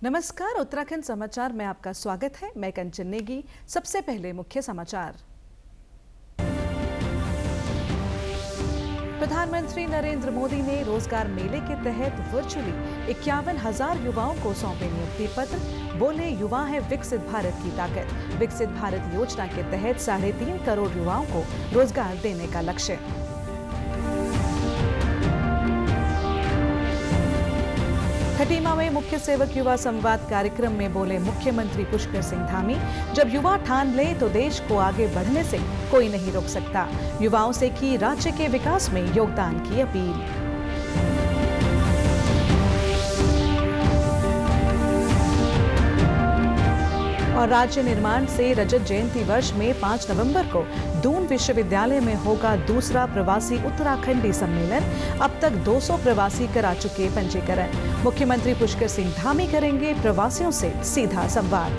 नमस्कार, उत्तराखंड समाचार में आपका स्वागत है। मैं कंचन नेगी। सबसे पहले मुख्य समाचार। प्रधानमंत्री नरेंद्र मोदी ने रोजगार मेले के तहत वर्चुअली 51,000 युवाओं को सौंपे नियुक्ति पत्र। बोले, युवा है विकसित भारत की ताकत। विकसित भारत योजना के तहत 3.5 करोड़ युवाओं को रोजगार देने का लक्ष्य। खटीमा में मुख्य सेवक युवा संवाद कार्यक्रम में बोले मुख्यमंत्री पुष्कर सिंह धामी, जब युवा ठान ले तो देश को आगे बढ़ने से कोई नहीं रोक सकता। युवाओं से की राज्य के विकास में योगदान की अपील। और राज्य निर्माण से रजत जयंती वर्ष में 5 नवंबर को दून विश्वविद्यालय में होगा दूसरा प्रवासी उत्तराखंडी सम्मेलन। अब तक 200 प्रवासी करा चुके पंजीकरण। मुख्यमंत्री पुष्कर सिंह धामी करेंगे प्रवासियों से सीधा संवाद।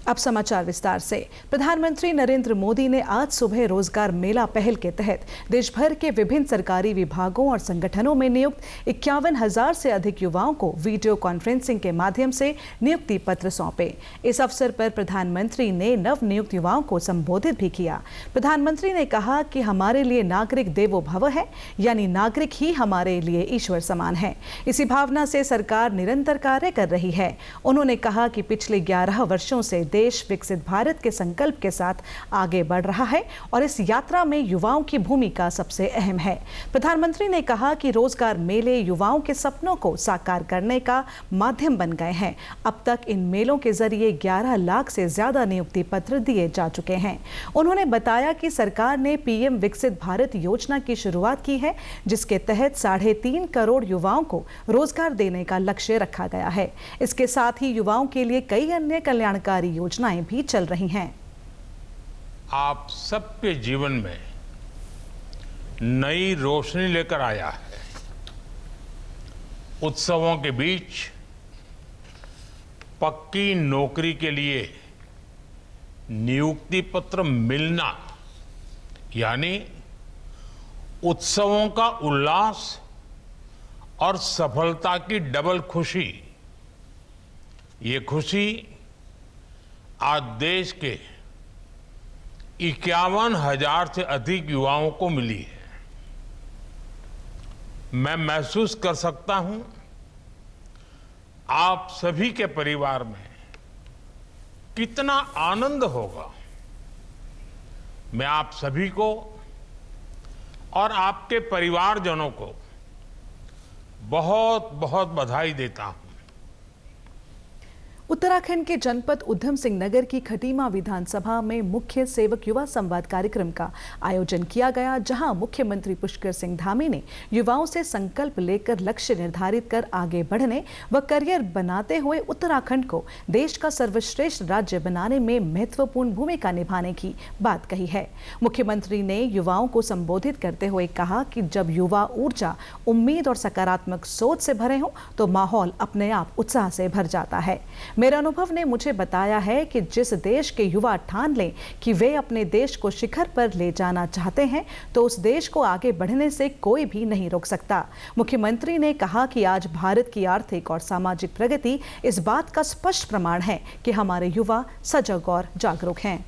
अब समाचार विस्तार से। प्रधानमंत्री नरेंद्र मोदी ने आज सुबह रोजगार मेला पहल के तहत देश भर के विभिन्न सरकारी विभागों और संगठनों में नियुक्त 51,000 से अधिक युवाओं को वीडियो कॉन्फ्रेंसिंग के माध्यम से नियुक्ति पत्र सौंपे। इस अवसर पर प्रधानमंत्री ने नव नियुक्त युवाओं को संबोधित भी किया। प्रधानमंत्री ने कहा कि हमारे लिए नागरिक देवो भव है, यानी नागरिक ही हमारे लिए ईश्वर समान है। इसी भावना से सरकार निरंतर कार्य कर रही है। उन्होंने कहा कि पिछले 11 वर्षों से देश विकसित भारत के संकल्प के साथ आगे बढ़ रहा है और इस यात्रा में युवाओं की भूमिका सबसे अहम है। प्रधानमंत्री ने कहा कि रोजगार मेले युवाओं के सपनों को साकार करने का माध्यम बन गए हैं। अब तक इन मेलों के जरिए 11 लाख से ज्यादा नियुक्ति पत्र दिए जा चुके हैं। उन्होंने बताया कि सरकार ने पीएम विकसित भारत योजना की शुरुआत की है, जिसके तहत 3.5 करोड़ युवाओं को रोजगार देने का लक्ष्य रखा गया है। इसके साथ ही युवाओं के लिए कई अन्य कल्याणकारी योजनाएं भी चल रही हैं। आप सबके जीवन में नई रोशनी लेकर आया है। उत्सवों के बीच पक्की नौकरी के लिए नियुक्ति पत्र मिलना, यानी उत्सवों का उल्लास और सफलता की डबल खुशी। ये खुशी आज देश के 51,000 से अधिक युवाओं को मिली है। मैं महसूस कर सकता हूं आप सभी के परिवार में कितना आनंद होगा। मैं आप सभी को और आपके परिवारजनों को बहुत बहुत बधाई देता हूं। उत्तराखंड के जनपद उधम सिंह नगर की खटीमा विधानसभा में मुख्य सेवक युवा संवाद कार्यक्रम का आयोजन किया गया, जहां मुख्यमंत्री पुष्कर सिंह धामी ने युवाओं से संकल्प लेकर लक्ष्य निर्धारित कर आगे बढ़ने व करियर बनाते हुए उत्तराखंड को देश का सर्वश्रेष्ठ राज्य बनाने में महत्वपूर्ण भूमिका निभाने की बात कही है। मुख्यमंत्री ने युवाओं को संबोधित करते हुए कहा कि जब युवा ऊर्जा, उम्मीद और सकारात्मक सोच से भरे हों तो माहौल अपने आप उत्साह से भर जाता है। मेरे अनुभव ने मुझे बताया है कि जिस देश के युवा ठान लें कि वे अपने देश को शिखर पर ले जाना चाहते हैं, तो उस देश को आगे बढ़ने से कोई भी नहीं रोक सकता। मुख्यमंत्री ने कहा कि आज भारत की आर्थिक और सामाजिक प्रगति इस बात का स्पष्ट प्रमाण है कि हमारे युवा सजग और जागरूक हैं।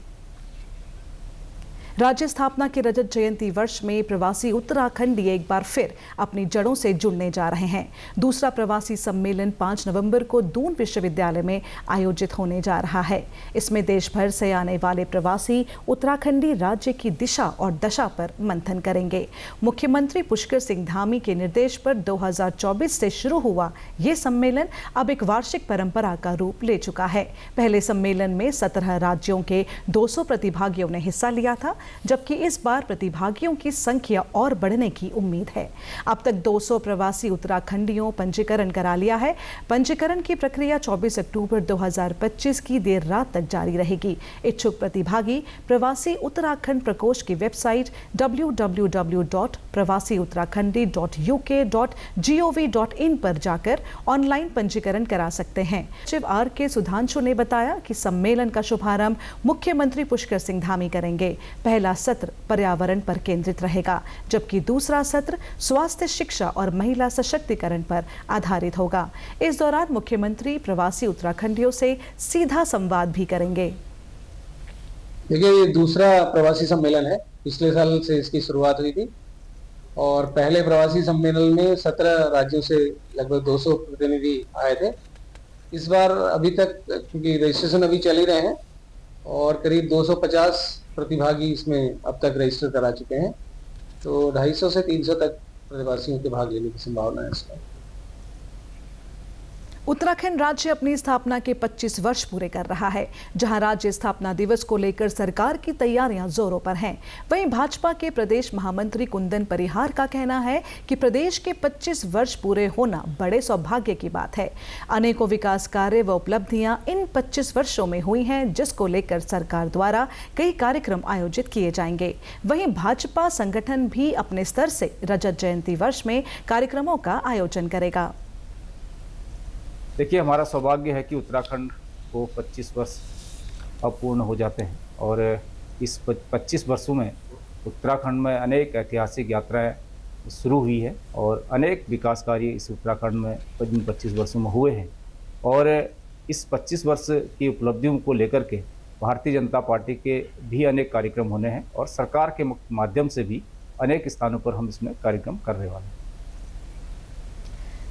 राज्य स्थापना के रजत जयंती वर्ष में प्रवासी उत्तराखंडी एक बार फिर अपनी जड़ों से जुड़ने जा रहे हैं। दूसरा प्रवासी सम्मेलन 5 नवंबर को दून विश्वविद्यालय में आयोजित होने जा रहा है। इसमें देश भर से आने वाले प्रवासी उत्तराखंडी राज्य की दिशा और दशा पर मंथन करेंगे। मुख्यमंत्री पुष्कर सिंह धामी के निर्देश पर 2024 से शुरू हुआ ये सम्मेलन अब एक वार्षिक परंपरा का रूप ले चुका है। पहले सम्मेलन में 17 राज्यों के 200 प्रतिभागियों ने हिस्सा लिया था, जबकि इस बार प्रतिभागियों की संख्या और बढ़ने की उम्मीद है। अब तक 200 प्रवासी उत्तराखंडियों पंजीकरण करा लिया है। पंजीकरण की प्रक्रिया 24 अक्टूबर 2025 की देर रात तक जारी रहेगी। इच्छुक प्रतिभागी प्रवासी उत्तराखंड प्रकोष्ठ की वेबसाइट www.pravasiuttarakhandi.uk.gov.in पर जाकर ऑनलाइन पंजीकरण करा सकते हैं। सचिव आर.के. सुधांशु ने बताया कि सम्मेलन का शुभारंभ मुख्यमंत्री पुष्कर सिंह धामी करेंगे। पहला सत्र पर्यावरण पर केंद्रित रहेगा, जबकि दूसरा सत्र स्वास्थ्य, शिक्षा और महिला सशक्तिकरण पर आधारित होगा। इस दौरान मुख्यमंत्री प्रवासी उत्तराखंडियों से सीधा संवाद भी करेंगे। देखिए, ये दूसरा प्रवासी सम्मेलन है। पिछले साल से इसकी शुरुआत हुई थी और पहले प्रवासी सम्मेलन में 17 राज्यों से लगभग 200 प्रतिनिधि आए थे। इस बार अभी तक, क्योंकि रजिस्ट्रेशन अभी चल ही रहे हैं और करीब 250 प्रतिभागी इसमें अब तक रजिस्टर करा चुके हैं, तो 250 से 300 तक प्रवासियों के भाग लेने की संभावना है इसमें। उत्तराखंड राज्य अपनी स्थापना के 25 वर्ष पूरे कर रहा है। जहां राज्य स्थापना दिवस को लेकर सरकार की तैयारियां जोरों पर हैं, वहीं भाजपा के प्रदेश महामंत्री कुंदन परिहार का कहना है कि प्रदेश के 25 वर्ष पूरे होना बड़े सौभाग्य की बात है। अनेकों विकास कार्य व उपलब्धियां इन 25 वर्षों में हुई हैं, जिसको लेकर सरकार द्वारा कई कार्यक्रम आयोजित किए जाएंगे। वहीं भाजपा संगठन भी अपने स्तर से रजत जयंती वर्ष में कार्यक्रमों का आयोजन करेगा। देखिए, हमारा सौभाग्य है कि उत्तराखंड को 25 वर्ष अब पूर्ण हो जाते हैं और इस 25 वर्षों में उत्तराखंड में अनेक ऐतिहासिक यात्राएं शुरू हुई है और अनेक विकास कार्य इस उत्तराखंड में 25 वर्षों में हुए हैं। और इस 25 वर्ष की उपलब्धियों को लेकर के भारतीय जनता पार्टी के भी अनेक कार्यक्रम होने हैं और सरकार के माध्यम से भी अनेक स्थानों पर हम इसमें कार्यक्रम कर रहे वाले हैं।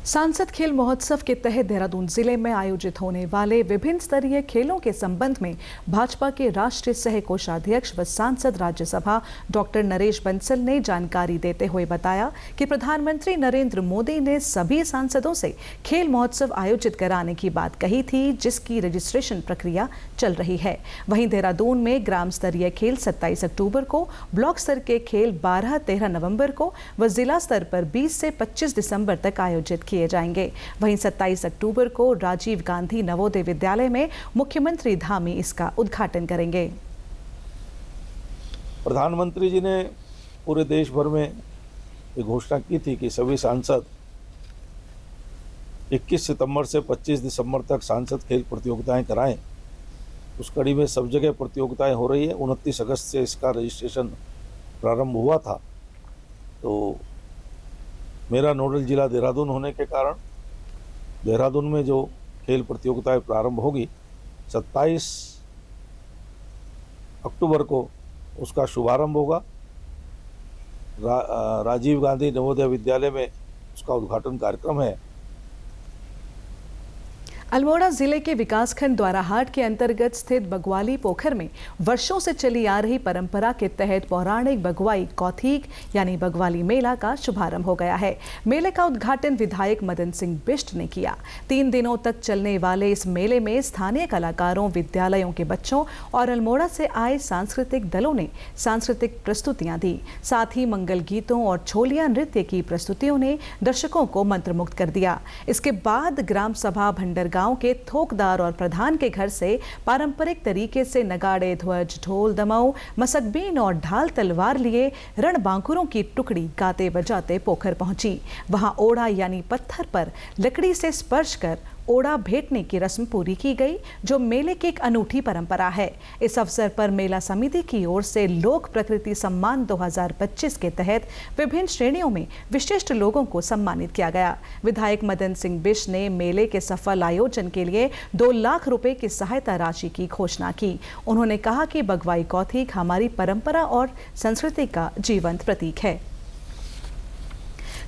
सांसद खेल महोत्सव के तहत देहरादून जिले में आयोजित होने वाले विभिन्न स्तरीय खेलों के संबंध में भाजपा के राष्ट्रीय सह कोषाध्यक्ष व सांसद राज्यसभा डॉक्टर नरेश बंसल ने जानकारी देते हुए बताया कि प्रधानमंत्री नरेंद्र मोदी ने सभी सांसदों से खेल महोत्सव आयोजित कराने की बात कही थी, जिसकी रजिस्ट्रेशन प्रक्रिया चल रही है। वहीं देहरादून में ग्राम स्तरीय खेल 27 अक्टूबर को, ब्लॉक स्तर के खेल 12-13 नवंबर को व जिला स्तर पर 20 से 25 दिसंबर तक आयोजित किए जाएंगे। वहीं 27 अक्टूबर को राजीव गांधी नवोदय विद्यालय में मुख्यमंत्री धामी इसका उद्घाटन करेंगे। प्रधानमंत्री जी ने पूरे देश भर में ये घोषणा की थी कि सभी सांसद 21 सितंबर से 25 दिसंबर तक सांसद खेल प्रतियोगिताएं कराएं। उस कड़ी में सब जगह प्रतियोगिताएं हो रही है। 29 अगस्त से इसका रजिस्ट्रेशन प्रारंभ हुआ था। तो मेरा नोडल जिला देहरादून होने के कारण देहरादून में जो खेल प्रतियोगिताएं प्रारंभ होगी 27 अक्टूबर को उसका शुभारंभ होगा। राजीव गांधी नवोदय विद्यालय में उसका उद्घाटन कार्यक्रम है। अल्मोड़ा जिले के विकासखंड द्वाराहाट के अंतर्गत स्थित बगवाली पोखर में वर्षों से चली आ रही परंपरा के तहत पौराणिक बगवाई कौथिग यानी बगवाली मेला का शुभारंभ हो गया है। मेले का उद्घाटन विधायक मदन सिंह बिष्ट ने किया। 3 दिनों तक चलने वाले इस मेले में स्थानीय कलाकारों, विद्यालयों के बच्चों और अल्मोड़ा से आए सांस्कृतिक दलों ने सांस्कृतिक प्रस्तुतियां दी। साथ ही मंगल गीतों और छोलिया नृत्य की प्रस्तुतियों ने दर्शकों को मंत्रमुग्ध कर दिया। इसके बाद ग्राम सभा भंडर गांव के थोकदार और प्रधान के घर से पारंपरिक तरीके से नगाड़े, ध्वज, ढोल, दमाऊ, मसकबीन और ढाल तलवार लिए रणबांकुरों की टुकड़ी गाते बजाते पोखर पहुंची। वहां ओढ़ा यानी पत्थर पर लकड़ी से स्पर्श कर ओढ़ा भेंटने की रस्म पूरी की गई, जो मेले की एक अनूठी परंपरा है। इस अवसर पर मेला समिति की ओर से लोक प्रकृति सम्मान 2025 के तहत विभिन्न श्रेणियों में विशिष्ट लोगों को सम्मानित किया गया। विधायक मदन सिंह बिष्ट ने मेले के सफल आयोजन के लिए 2 लाख रुपए की सहायता राशि की घोषणा की। उन्होंने कहा कि बगवाई कौथिग हमारी परंपरा और संस्कृति का जीवंत प्रतीक है।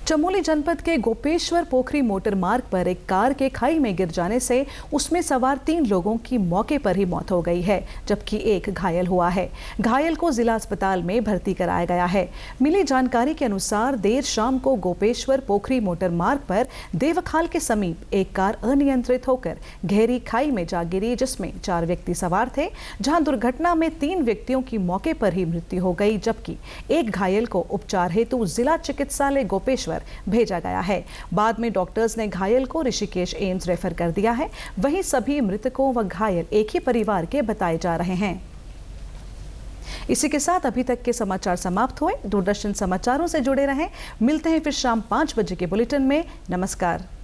चमोली जनपद के गोपेश्वर पोखरी मोटर मार्ग पर एक कार के खाई में गिर जाने से उसमें सवार 3 लोगों की मौके पर ही मौत हो गई है, जबकि एक घायल हुआ है। घायल को जिला अस्पताल में भर्ती कराया गया है। मिली जानकारी के अनुसार देर शाम को गोपेश्वर पोखरी मोटर मार्ग पर देवखाल के समीप एक कार अनियंत्रित होकर गहरी खाई में जा गिरी, जिसमें 4 व्यक्ति सवार थे। जहां दुर्घटना में 3 व्यक्तियों की मौके पर ही मृत्यु हो गई, जबकि एक घायल को उपचार हेतु जिला चिकित्सालय गोपेश्वर भेजा गया है। बाद में डॉक्टर्स ने घायल को ऋषिकेश एम्स रेफर कर दिया है। वहीं सभी मृतकों व घायल एक ही परिवार के बताए जा रहे हैं। इसी के साथ अभी तक के समाचार समाप्त हुए। दूरदर्शन समाचारों से जुड़े रहें। मिलते हैं फिर शाम 5 बजे के बुलेटिन में। नमस्कार।